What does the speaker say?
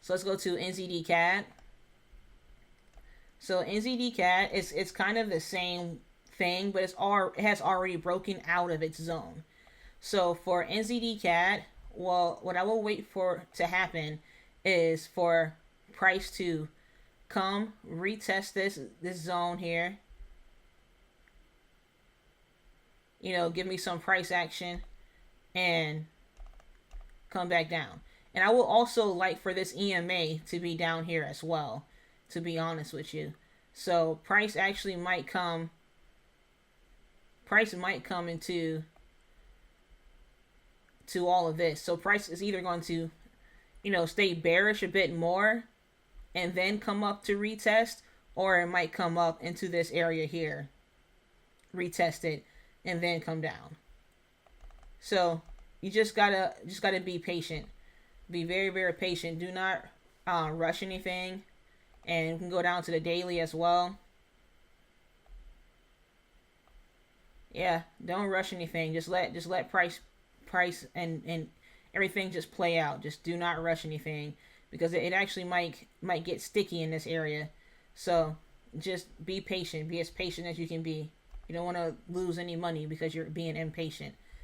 So let's go to NZDCAD. So NZDCAD it's kind of the same thing, but it has already broken out of its zone. So for NZDCAD, well, what I will wait for to happen is for price to come retest this zone here. You know, give me some price action and come back down. And I will also like for this EMA to be down here as well, to be honest with you. So price actually might come into all of this. So price is either going to, you know, stay bearish a bit more and then come up to retest, or it might come up into this area here, retest it, and then come down. So you just gotta be patient. Be very, very patient. Do not rush anything. And you can go down to the daily as well. Yeah, don't rush anything. Just let price and everything just play out. Just do not rush anything, because it actually might get sticky in this area. So just be patient. Be as patient as you can be. You don't want to lose any money because you're being impatient.